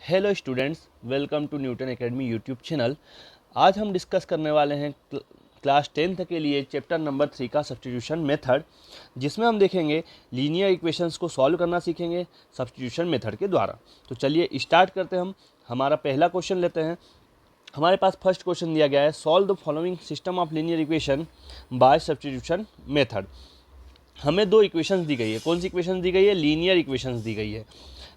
Hello students, welcome to Newton Academy YouTube channel. आज हम discuss करने वाले हैं क्लास 10th के लिए चैप्टर नंबर 3 का सब्स्टिट्यूशन मेथड, जिसमें हम देखेंगे लीनियर इक्वेशंस को सॉल्व करना सीखेंगे सब्स्टिट्यूशन मेथड के द्वारा। तो चलिए स्टार्ट करते हैं। हम हमारा पहला क्वेश्चन लेते हैं। हमारे पास फर्स्ट क्वेश्चन दिया गया है, solve the following system of linear equation by substitution method. हमें दो इक्वेशंस दी गई है। कौन सी इक्वेशंस दी गई है? लीनियर इक्वेशंस दी गई है।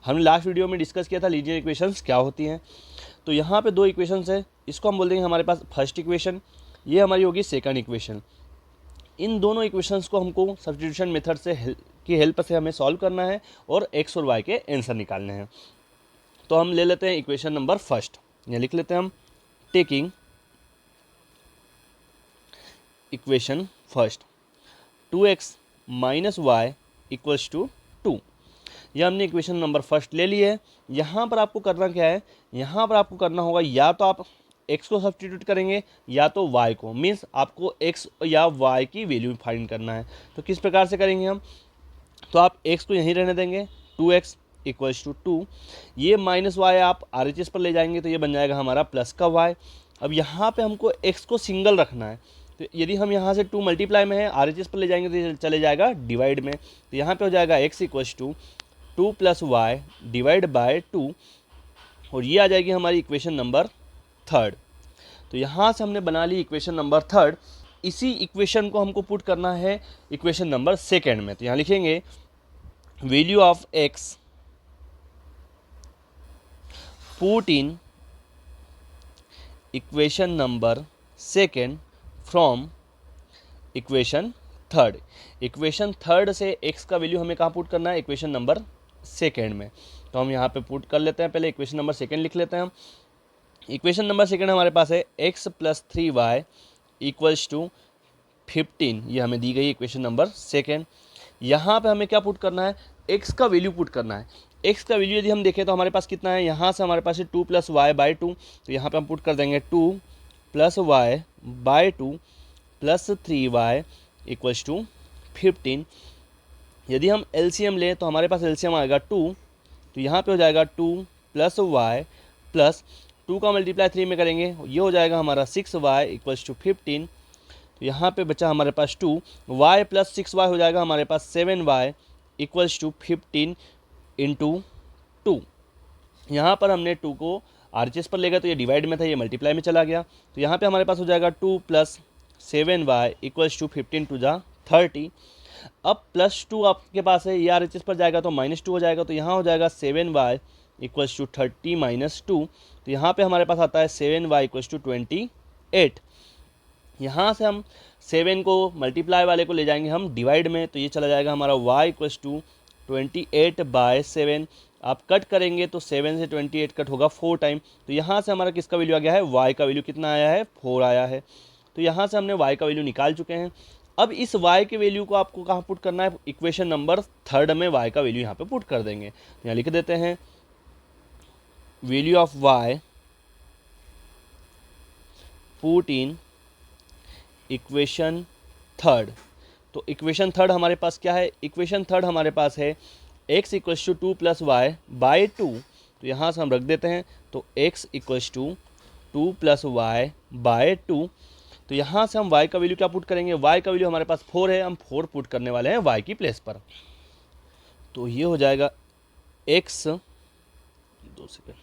हमने लास्ट वीडियो में डिस्कस किया था लीनियर इक्वेशंस क्या होती हैं। तो यहाँ पे दो इक्वेशंस है, इसको हम बोल देंगे हमारे पास फर्स्ट इक्वेशन, ये हमारी होगी सेकंड इक्वेशन। इन दोनों इक्वेशंस को हमको सब्स्टिट्यूशन मेथड से की हेल्प से हमें सॉल्व करना है और एक्स और वाई के आंसर निकालने हैं। तो हम ले लेते हैं इक्वेशन नंबर फर्स्ट, यहाँ लिख लेते हैं हम, taking equation first 2x minus Y equals to 2। यह हमने इक्वेशन नंबर फर्स्ट ले ली है। यहाँ पर आपको करना क्या है? यहाँ पर आपको करना होगा या तो आप x को सब्स्टिट्यूट करेंगे या तो y को, मीन्स आपको x या y की वैल्यू फाइंड करना है। तो किस प्रकार से करेंगे हम? तो आप x को यहीं रहने देंगे, 2x इक्वल्स टू 2। ये माइनस वाई आप RHS पर ले जाएंगे तो ये बन जाएगा हमारा प्लस का y। अब यहाँ पे हमको x को सिंगल रखना है, तो यदि हम यहाँ से 2 मल्टीप्लाई में है, RHS पर ले जाएंगे तो ये चले जाएगा डिवाइड में। तो यहाँ पे हो जाएगा x equals to 2 plus Y divide by 2, और ये आ जाएगी हमारी इक्वेशन नंबर थर्ड। तो यहाँ से हमने बना ली इक्वेशन नंबर थर्ड। इसी इक्वेशन को हमको पुट करना है इक्वेशन नंबर सेकेंड में। तो यहाँ लिखेंगे value of x put in equation number second from equation third. Equation third से x का वैल्यू हमें कहाँ पुट करना है? इक्वेशन नंबर सेकेंड में। तो हम यहाँ पे पुट कर लेते हैं, पहले इक्वेशन नंबर सेकेंड लिख लेते हैं हम। इक्वेशन नंबर सेकेंड हमारे पास है x plus 3y equals to 15। ये हमें दी गई इक्वेशन नंबर सेकेंड। यहाँ पे हमें क्या पुट करना है? x का वैल्यू पुट करना है। x का वैल्यू यदि हम देखें तो हमारे पास कितना है? यहाँ से हमारे पास है 2 प्लस वाई बाई 2। तो यहाँ पे हम पुट कर देंगे 2 plus Y by 2 plus 3y equals to 15। यदि हम एलसीएम लें तो हमारे पास एलसीएम आएगा 2। तो यहाँ पे हो जाएगा 2 प्लस वाई प्लस 2 का मल्टीप्लाई 3 में करेंगे, ये हो जाएगा हमारा 6y इक्वल्स टू 15। तो यहाँ पे बचा हमारे पास 2 y प्लस 6y हो जाएगा हमारे पास 7y इक्वल्स टू 15 इंटू 2। यहाँ पर हमने 2 को RHS पर ले गए तो ये डिवाइड में था, ये मल्टीप्लाई में चला गया। तो यहाँ पे हमारे पास हो जाएगा 2 plus 7y equals to 15 to जा 30। अब प्लस 2 आपके पास है, ये RHS पर जाएगा तो माइनस 2 हो जाएगा। तो यहाँ हो जाएगा 7y इक्वल्स टू 30 माइनस 2। तो यहाँ पे हमारे पास आता है 7y इक्वल्स टू 28। यहाँ से हम 7 को मल्टीप्लाई वाले को ले जाएंगे हम डिवाइड में, तो ये चला जाएगा हमारा y इक्वल्स टू 28 बाय 7। आप कट करेंगे तो 7 से 28 कट होगा 4 टाइम। तो यहाँ से हमारा किसका वैल्यू आ गया है? y का वैल्यू कितना आया है? 4 आया है। तो यहाँ से हमने y का वैल्यू निकाल चुके हैं। अब इस y के वैल्यू को आपको कहाँ पुट करना है? इक्वेशन नंबर थर्ड में y का वैल्यू यहाँ पे पुट कर देंगे। तो यहाँ लिख देते हैं value of y put in equation third. तो इक्वेशन थर्ड हमारे पास क्या है? इक्वेशन थर्ड हमारे पास है x equals to 2 plus Y by 2। तो यहाँ से हम रख देते हैं, तो x equals to 2 plus Y by 2। तो यहाँ से हम y का वैल्यू क्या पुट करेंगे? y का वैल्यू हमारे पास 4 है, हम 4 पुट करने वाले हैं y की प्लेस पर। तो ये हो जाएगा x 2 second,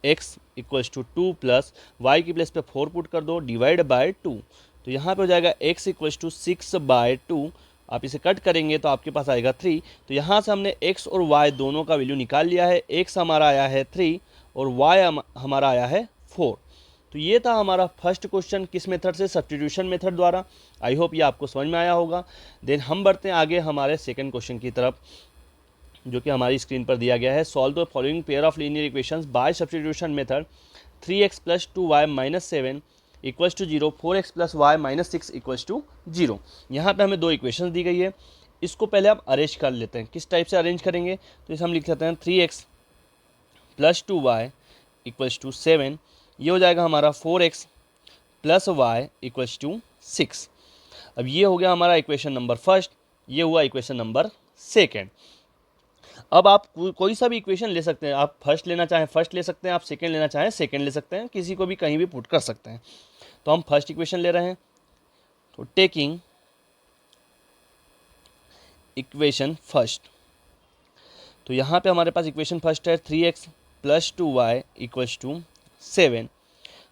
x equals to 2 plus Y की प्लेस पे 4 पुट कर दो डिवाइड बाय 2। तो यहाँ पे हो जाएगा x इक्वल्स टू 6 बाय 2। आप इसे कट करेंगे तो आपके पास आएगा 3। तो यहाँ से हमने x और y दोनों का वैल्यू निकाल लिया है। x हमारा आया है 3 और y हमारा आया है 4। तो ये था हमारा फर्स्ट क्वेश्चन, किस मेथड से? सब्स्टिट्यूशन मेथड द्वारा। आई होप ये आपको समझ में आया होगा। देन हम बढ़ते हैं आगे हमारे सेकेंड क्वेश्चन की तरफ, जो कि हमारी स्क्रीन पर दिया गया है। Solve the following pair of linear equations by substitution method 3x plus 2y minus 7 equals to 0, 4x plus y minus 6 equals to 0। यहाँ पे हमें दो इक्वेशंस दी गई है, इसको पहले हम अरेंज कर लेते हैं। किस टाइप से अरेंज करेंगे? तो इसे हम लिख लेते हैं 3x plus 2y equals to 7। ये हो जाएगा हमारा 4x plus y equals to 6। अब ये हो गया हमारा इक्वेशन नंबर फर्स्ट, ये हुआ इक्वेशन नंबर सेकेंड। अब आप कोई सा भी इक्वेशन ले सकते हैं, आप फर्स्ट लेना चाहें फर्स्ट ले सकते हैं, आप सेकेंड लेना चाहें सेकेंड ले सकते हैं, किसी को भी कहीं भी पुट कर सकते हैं। तो हम फर्स्ट इक्वेशन ले रहे हैं, तो टेकिंग इक्वेशन फर्स्ट, तो यहाँ पे हमारे पास इक्वेशन फर्स्ट है 3x + 2y = 7।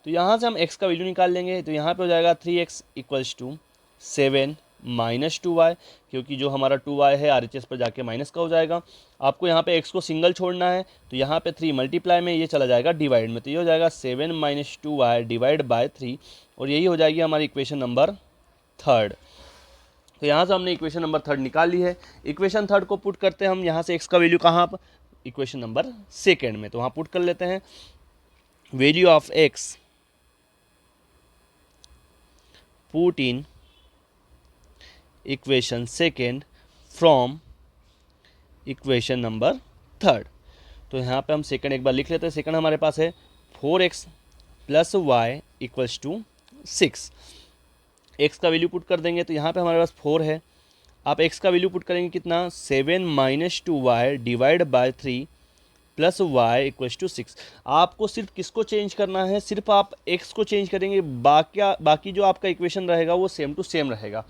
तो यहाँ से हम x का वैल्यू निकाल लेंगे, तो यहाँ पे हो जाएगा 3x = 7 - 2y, क्योंकि जो हमारा 2y है RHS पर जाके माइनस का हो जाएगा। आपको यहाँ पे x को सिंगल छोड़ना है, तो यहाँ पे 3 मल्टीप्लाई में ये चला जाएगा डिवाइड में, तो ये हो जाएगा 7 - 2y / 3, और यही हो जाएगी हमारी इक्वेशन नंबर थर्ड। तो यहाँ से हमने इक्वेशन नंबर थर्ड निकाल ली है। इक्वेशन थर्ड को पुट करते हैं हम, यहाँ से x का वैल्यू कहाँ पर, इक्वेशन नंबर सेकेंड में, तो वहाँ पुट कर लेते हैं। Value of x put in equation second from equation number third. तो यहाँ पे हम सेकेंड एक बार लिख लेते हैं। सेकेंड हमारे पास है 4x + y = 6। x का वैल्यू पुट कर देंगे, तो यहाँ पे हमारे पास 4 है। आप x का वैल्यू पुट करेंगे कितना, 7 - 2y / 3 + y = 6। आपको सिर्फ किसको चेंज करना है, सिर्फ आप x को चेंज करेंगे, बाकी जो आपका इक्वेशन रहेगा वो सेम टू सेम रहेगा।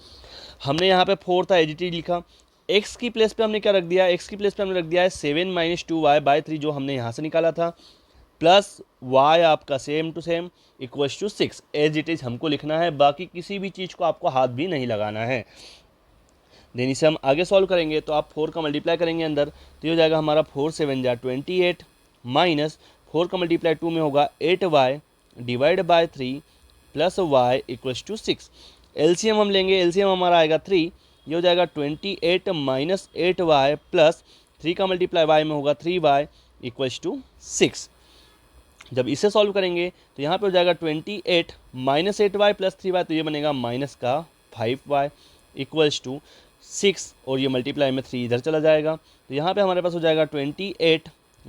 हमने यहाँ पे 4 था एज इट इज लिखा, x की प्लेस पे हमने क्या रख दिया, x की प्लेस पे हमने रख दिया है 7 - 2y / 3 जो हमने यहाँ से निकाला था, प्लस y आपका same to same = 6 as it is हमको लिखना है। बाकी किसी भी चीज़ को आपको हाथ भी नहीं लगाना है। देन इसे हम आगे सॉल्व करेंगे, तो आप 4 का मल्टीप्लाई करेंगे अंदर, तो ये हो जाएगा हमारा 4 × 7 = 28 माइनस 4 का मल्टीप्लाई 2 में होगा 8y / 3 + y = 6। एलसीएम हम लेंगे, एलसीएम हमारा आएगा 3, ये हो जाएगा 28 - 8y प्लस 3 का मल्टीप्लाई y में होगा 3y = 6। जब इसे सॉल्व करेंगे तो यहाँ पे हो जाएगा 28 - 8y + 3y, तो ये बनेगा -5y = 6, और ये मल्टीप्लाई में 3 इधर चला जाएगा, तो यहाँ पे हमारे पास हो जाएगा 28 -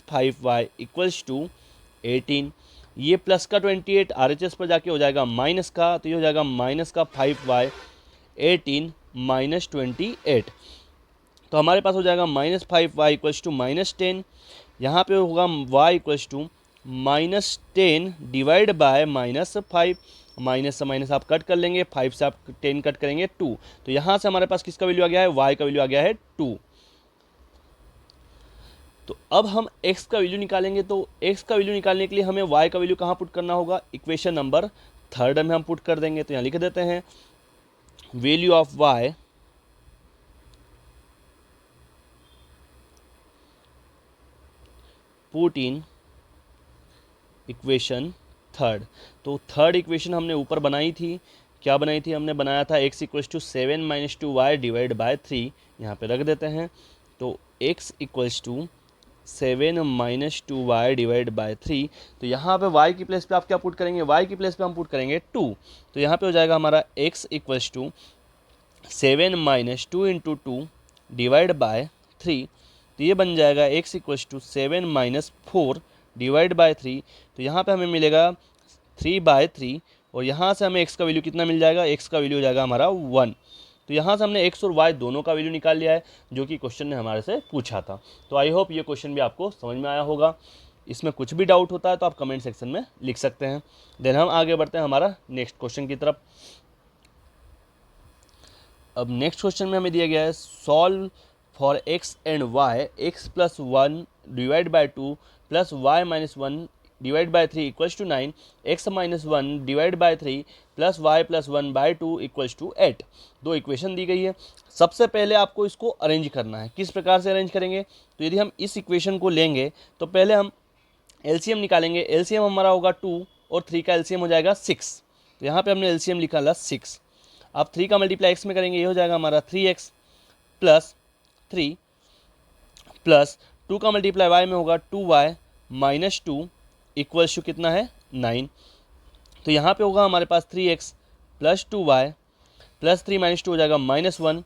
5y = 18। ये प्लस का 28 RHS पर जाके हो जाएगा माइनस का, तो ये हो जाएगा -5y 18 - 28, तो हमारे पास हो जाएगा -5y = -10। यहाँ पे होगा y = -10 डिवाइड बाय -5, माइनस से माइनस आप कट कर लेंगे, 5 से आप 10 कट करेंगे 2, तो यहाँ से हमारे पास किसका वैल्यू आ गया है, y का वैल्यू आ गया है 2। तो अब हम x का वैल्यू निकालेंगे, तो x का वैल्यू निकालने के लिए हमें y का वैल्यू कहाँ पुट करना होगा, इक्वेशन नंबर थर्ड में हम पुट कर देंगे। तो यहाँ लिख देते हैं value of y put in equation third. तो थर्ड इक्वेशन हमने ऊपर बनाई थी, क्या बनाई थी, हमने बनाया था x = 7 - 2y / 3, यहाँ पे रख देते हैं। तो x = 7 - 2y / 3, तो यहाँ पे y की प्लेस पे आप क्या पुट करेंगे, y की प्लेस पे हम पुट करेंगे 2, तो यहाँ पे हो जाएगा हमारा x = 7 - 2 × 2 / 3, तो ये बन जाएगा x = 7 - 4 / 3, तो यहाँ पे हमें मिलेगा 3/3, और यहाँ से हमें x का वैल्यू कितना मिल जाएगा, x का वैल्यू हो जाएगा हमारा 1। तो यहाँ से हमने x और y दोनों का वैल्यू निकाल लिया है, जो कि क्वेश्चन ने हमारे से पूछा था। तो आई होप ये क्वेश्चन भी आपको समझ में आया होगा। इसमें कुछ भी डाउट होता है तो आप कमेंट सेक्शन में लिख सकते हैं। देन हम आगे बढ़ते हैं हमारा नेक्स्ट क्वेश्चन की तरफ। अब नेक्स्ट क्वेश्चन में हमें दिया गया है solve for x and y, x + 1 / 2 + y - 1 / 3 = 9, x - 1 / 3 + y + 1 / 2 = 8। दो इक्वेशन दी गई है। सबसे पहले आपको इसको अरेंज करना है। किस प्रकार से अरेंज करेंगे, तो यदि हम इस इक्वेशन को लेंगे तो पहले हम एलसीएम निकालेंगे। एलसीएम हमारा होगा 2 और 3 का एलसीएम हो जाएगा 6, तो यहाँ पे हमने एलसीएम निकाला 6। अब 3 का मल्टीप्लाई x में करेंगे, ये हो जाएगा हमारा 3x + 3 प्लस 2 का मल्टीप्लाई y में होगा 2y - 2 = कितना है 9, तो यहाँ पे होगा हमारे पास 3x + 2y + 3 - 2 हो जाएगा -1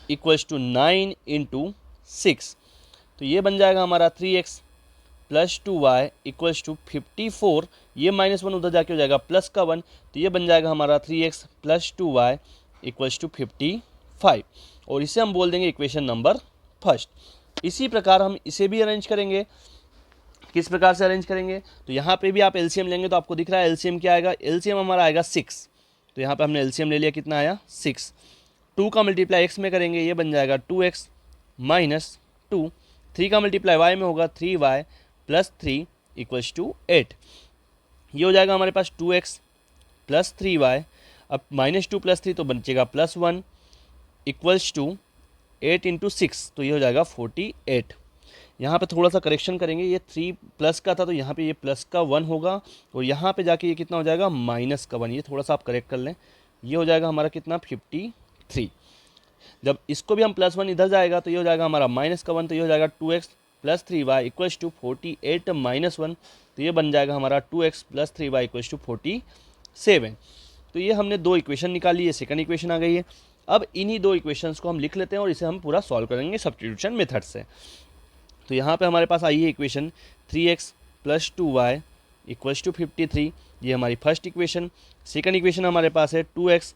= 9 × 6, तो ये बन जाएगा हमारा 3x + 2y = 54, ये -1 उधर जाके हो जाएगा प्लस का 1, तो ये बन जाएगा हमारा 3x + 2y = 55, और इसे हम बोल देंगे इक्वेशन नंबर फर्स्ट। इसी प्रकार हम इसे भी अरेंज करेंगे। किस प्रकार से अरेंज करेंगे, तो यहाँ पे भी आप एलसीएम लेंगे तो आपको दिख रहा है एलसीएम क्या आएगा, एलसीएम हमारा आएगा 6। तो यहाँ पे हमने एलसीएम ले लिया, कितना आया 6। 2 का मल्टीप्लाई एक्स में करेंगे, ये बन जाएगा 2x माइनस 2। 3 का मल्टीप्लाई वाई में होगा 3y प्लस 3 इक्वल्स टू 8। ये हो जाएगा हमारे पास 2x प्लस 3y। अब -2 प्लस 3 तो बचेगा +1 इक्वल्स टू 8 इंटू 6, तो ये हो जाएगा 48। यहाँ पे थोड़ा सा करेक्शन करेंगे, ये 3 प्लस का था तो यहाँ पे ये प्लस का 1 होगा, और यहाँ पे जाके ये कितना हो जाएगा माइनस का 1। ये थोड़ा सा आप करेक्ट कर लें, ये हो जाएगा हमारा कितना 53। जब इसको भी हम +1 इधर जाएगा तो ये हो जाएगा हमारा -1, तो ये हो जाएगा 2x plus 3y equals to 48 minus 1, तो ये बन जाएगा हमारा 2x plus 3y equals to 47। तो ये हमने दो इक्वेशन निकाली, ये सेकंड इक्वेशन आ गई है। अब इन्हीं दो इक्वेशंस को हम लिख लेते हैं और इसे हम पूरा सॉल्व करेंगे सब्स्टिट्यूशन मेथड से। तो यहाँ पे हमारे पास आई है equation 3x plus 2y equals to 53, ये हमारी फर्स्ट इक्वेशन। सेकंड इक्वेशन हमारे पास है 2x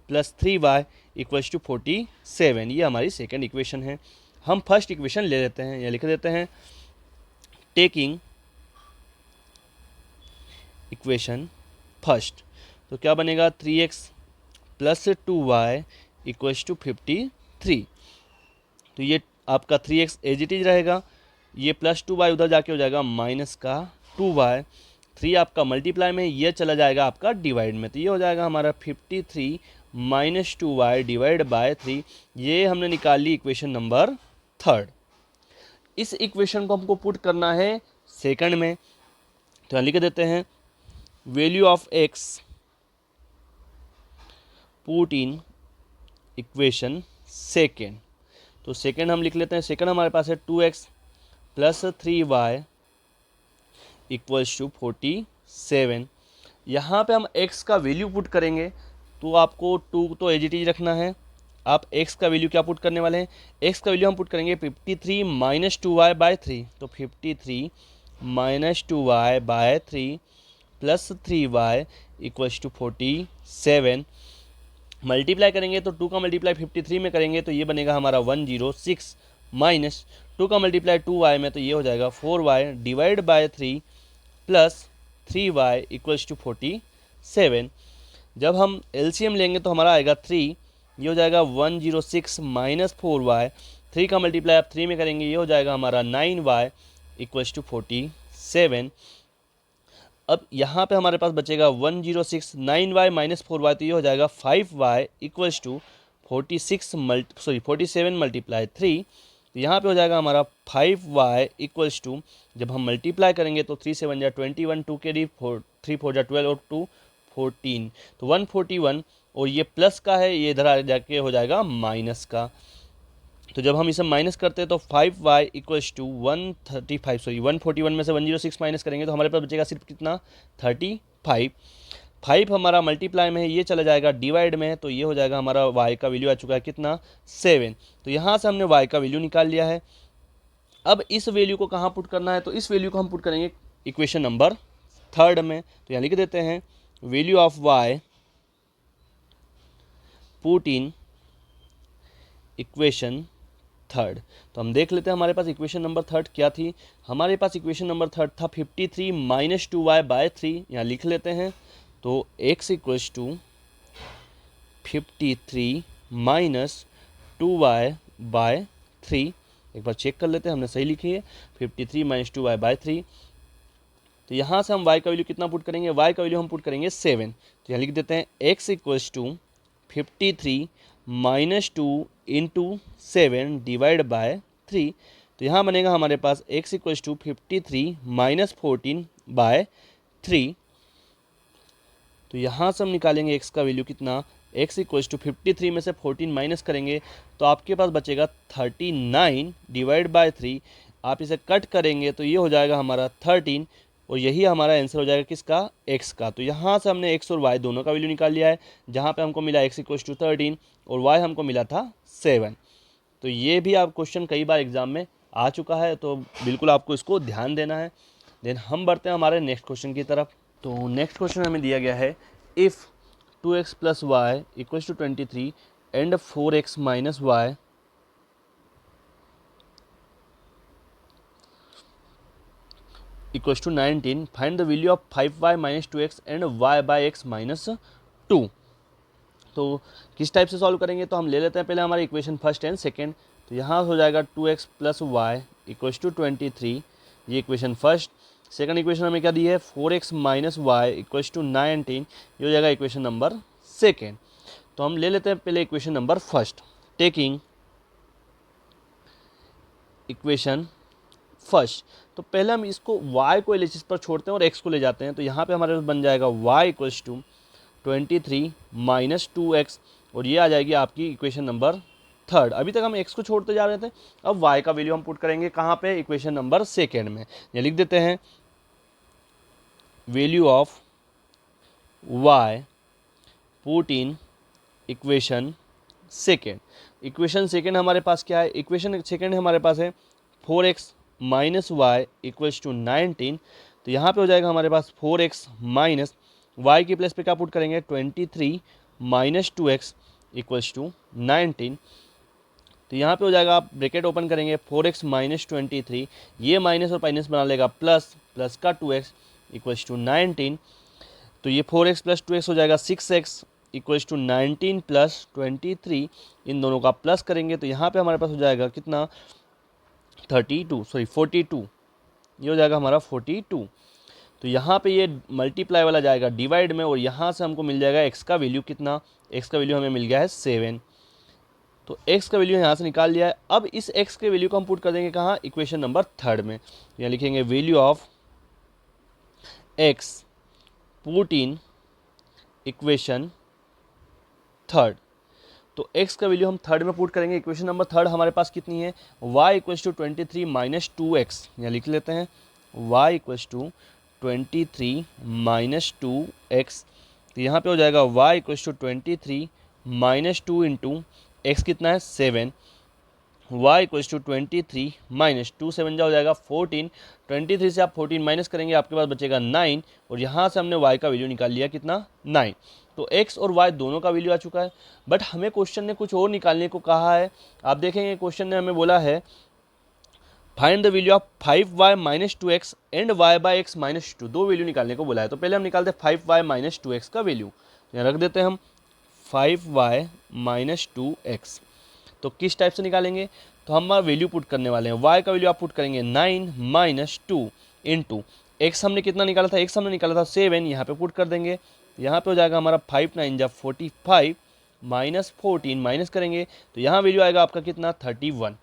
plus 3y equals to 47, ये हमारी सेकंड इक्वेशन है। हम फर्स्ट इक्वेशन ले लेते हैं, या लिख देते हैं टेकिंग इक्वेशन फर्स्ट। तो क्या बनेगा 3x plus 2y equals to 53। तो ये आपका 3x एज इट इज रहेगा, ये प्लस 2y उधर जाके हो जाएगा माइनस का 2y। 3 आपका मल्टीप्लाई में, ये चला जाएगा आपका डिवाइड में, तो ये हो जाएगा हमारा 53 माइनस 2y डिवाइड बाय 3। ये हमने निकाल ली इक्वेशन नंबर थर्ड। इस इक्वेशन को हमको पुट करना है सेकंड में, तो यहाँ लिख देते हैं value of x put in equation second. तो सेकेंड हम लिख लेते हैं, सेकेंड हमारे पास है 2x plus 3y equals to 47। यहाँ पे हम x का वैल्यू पुट करेंगे, तो आपको 2 तो एज इट इज रखना है। आप x का वैल्यू क्या पुट करने वाले हैं, x का वैल्यू हम पुट करेंगे 53 माइनस 2y बाय 3। तो 53 minus 2y by 3 plus 3y equals to 47। Multiply करेंगे तो 2 का मल्टीप्लाई 53 में करेंगे तो ये बनेगा हमारा 106 माइनस 2 का मल्टीप्लाई 2y में, तो ये हो जाएगा 4y divide by 3 plus 3y equals to 47। जब हम एलसीएम लेंगे तो हमारा आएगा 3, ये हो जाएगा 106 माइनस 4y। 3 का मल्टीप्लाई आप 3 में करेंगे, ये हो जाएगा हमारा 9y इक्वल्स टू 47। अब यहाँ पे हमारे पास बचेगा 106 9y माइनस 4y, तो ये हो जाएगा 5y इक्वल्स टू 47 मल्टीप्लाई 3। तो यहाँ पे हो जाएगा हमारा 5y इक्वल्स टू, जब हम मल्टीप्लाई करेंगे तो 3 से 1 जा 21, 2 के डी 3 4 जा 12 और 2 14, तो 141, और ये प्लस का है, ये इधर आ जाके हो जाएगा माइनस का। तो जब हम इसे माइनस करते हैं तो 5y इक्वल्स टू 141 में से 106 माइनस करेंगे तो हमारे पास बचेगा सिर्फ कितना 35। 5 हमारा मल्टीप्लाई में है, ये चला जाएगा डिवाइड में, तो ये हो जाएगा हमारा y का वैल्यू आ चुका है कितना 7। तो यहाँ से हमने y का वैल्यू निकाल लिया है। अब इस वैल्यू को कहाँ पुट करना है, तो इस वैल्यू को हम पुट करेंगे इक्वेशन नंबर थर्ड में। तो यहाँ लिख देते हैं value of y put in equation third. तो हम देख लेते हैं हमारे पास इक्वेशन नंबर थर्ड क्या थी। हमारे पास इक्वेशन नंबर थर्ड था 53 माइनस 2y बाय 3, यहाँ लिख लेते हैं। तो x equals to 53 minus 2y by 3। एक बार चेक कर लेते हैं हमने सही लिखी है, 53 माइनस 2y बाय 3। तो यहाँ से हम y का वैल्यू कितना पुट करेंगे, y का वैल्यू हम पुट करेंगे 7। तो यहाँ लिख देते हैं x equals to 53 minus 2 into 7 divide by 3। तो यहाँ बनेगा हमारे पास x equals to 53 minus 14 by 3। तो यहाँ से हम निकालेंगे x का वैल्यू कितना, x इक्वल्स टू 53 में से 14 माइनस करेंगे तो आपके पास बचेगा 39 डिवाइड बाय 3। आप इसे कट करेंगे तो ये हो जाएगा हमारा 13, और यही हमारा आंसर हो जाएगा किसका, x का। तो यहाँ से हमने x और y दोनों का वैल्यू निकाल लिया है, जहाँ पे हमको मिला x इक्वल्स टू 13 और y हमको मिला था 7। तो ये भी आप क्वेश्चन कई बार एग्जाम में आ चुका है, तो बिल्कुल आपको इसको ध्यान देना है। देन हम बढ़ते हैं हमारे नेक्स्ट क्वेश्चन की तरफ। तो नेक्स्ट क्वेश्चन हमें दिया गया है if 2x plus y equals to 23 and 4x minus Y equals to 19, find the value of 5y minus 2x and y by x minus 2। तो किस टाइप से सॉल्व करेंगे, तो हम ले लेते हैं पहले हमारी इक्वेशन फर्स्ट एंड सेकेंड। तो यहाँ हो जाएगा 2x plus y equals to 23, ये इक्वेशन फर्स्ट। सेकंड इक्वेशन हमें क्या दी है, 4x minus Y equals to 19, ये हो जाएगा इक्वेशन नंबर सेकेंड। तो हम ले लेते हैं पहले equation number first. Taking equation first, तो पहले हम इसको y को एलएचएस पर छोड़ते हैं और x को ले जाते हैं। तो यहाँ पे हमारे पास बन जाएगा y equals to 23 minus 2x, और ये आ जाएगी आपकी इक्वेशन नंबर थर्ड। अभी तक हम x को छोड़ते जा रहे थे, अब y का वैल्यू हम पुट करेंगे कहाँ पे, इक्वेशन नंबर सेकेंड में। ये लिख देते हैं value of y put in equation second. Equation second हमारे पास क्या है, इक्वेशन सेकेंड हमारे पास है 4x minus Y equals to 19। तो यहाँ पे हो जाएगा हमारे पास 4x माइनस वाई की प्लेस पे क्या पुट करेंगे, 23 माइनस 2x इक्वल्स टू 19। तो यहाँ पे हो जाएगा, आप ब्रैकेट ओपन करेंगे, 4x माइनस 23, ये माइनस और माइनस बना लेगा प्लस, प्लस का 2x इक्वल्स टू 19। तो ये 4x प्लस 2x हो जाएगा 6x इक्वल्स टू 19 प्लस 23, इन दोनों का प्लस करेंगे तो यहाँ पे हमारे पास हो जाएगा कितना, 42, ये हो जाएगा हमारा 42। तो यहाँ पे ये मल्टीप्लाई वाला जाएगा डिवाइड में, और यहाँ से हमको मिल जाएगा x का वैल्यू कितना, x का वैल्यू हमें मिल गया है 7। तो x का वैल्यू यहाँ से निकाल लिया है। अब इस x के वैल्यू को हम पुट कर देंगे कहाँ, इक्वेशन नंबर थर्ड में। यहाँ लिखेंगे value of x put in equation third. तो x का वैल्यू हम थर्ड में पुट करेंगे। इक्वेशन नंबर थर्ड हमारे पास कितनी है, y equals to 23 minus 2x, यहाँ लिख लेते हैं y equals to 23 minus 2x। तो यहाँ पे हो जाएगा y equals to 23 minus 2 into x कितना है 7, y इक्वल्स टू 23 माइनस 2 7 जा हो जाएगा 14। 23 से आप 14 माइनस करेंगे, आपके पास बचेगा 9, और यहाँ से हमने y का वैल्यू निकाल लिया कितना, 9। तो x और y दोनों का वैल्यू आ चुका है। बट हमें क्वेश्चन ने कुछ और निकालने को कहा है। आप देखेंगे क्वेश्चन ने हमें बोला है find the value of 5y minus 2x and y by x minus 2, दो वैल्यू निकालने को बोला है। तो पहले हम निकालते हैं 5y माइनस 2x का वैल्यू, यहाँ रख देते हैं हम 5y माइनस 2x। तो किस टाइप से निकालेंगे, तो हम वैल्यू पुट करने वाले हैं, y का वैल्यू आप पुट करेंगे 9 माइनस 2 इंटू x हमने कितना निकाला था, x हमने निकाला था 7, यहाँ पे पुट कर देंगे। यहाँ पे हो जाएगा हमारा 5 9 जा 45 माइनस 14 माइनस करेंगे तो यहाँ वैल्यू आएगा आपका कितना 31।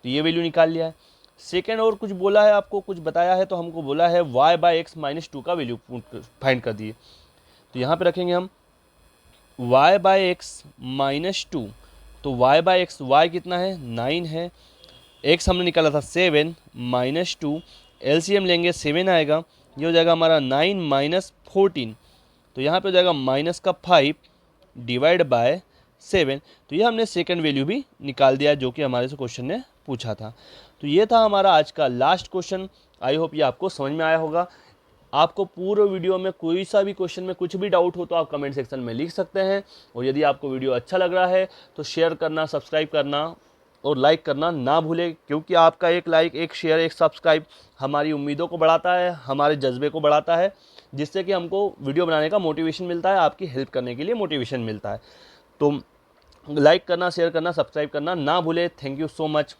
तो ये वैल्यू निकाल लिया है। सेकेंड और कुछ बोला है, आपको कुछ बताया है, तो हमको बोला है y बाई एक्स माइनस 2 का वैल्यू फाइंड कर दिए। तो यहाँ पे रखेंगे हम y बाई एक्स माइनस 2, तो y बाई एक्स, y कितना है 9 है, x हमने निकाला था 7 माइनस 2, एलसीएम लेंगे 7 आएगा, ये हो जाएगा हमारा 9 माइनस 14। तो यहाँ पे हो जाएगा माइनस का 5 डिवाइड बाय 7। तो ये हमने सेकंड वैल्यू भी निकाल दिया जो कि हमारे से क्वेश्चन ने पूछा था। तो ये था हमारा आज का लास्ट क्वेश्चन। आई होप ये आपको समझ में आया होगा। आपको पूरे वीडियो में कोई सा भी क्वेश्चन में कुछ भी डाउट हो तो आप कमेंट सेक्शन में लिख सकते हैं, और यदि आपको वीडियो अच्छा लग रहा है तो शेयर करना, सब्सक्राइब करना और लाइक करना ना भूलें, क्योंकि आपका एक लाइक, एक शेयर, एक सब्सक्राइब हमारी उम्मीदों को बढ़ाता है, हमारे जज्बे को बढ़ाता है, जिससे कि हमको वीडियो बनाने का मोटिवेशन मिलता है, आपकी हेल्प करने के लिए मोटिवेशन मिलता है। तो लाइक करना, शेयर करना, सब्सक्राइब करना ना भूलें। Thank you so much.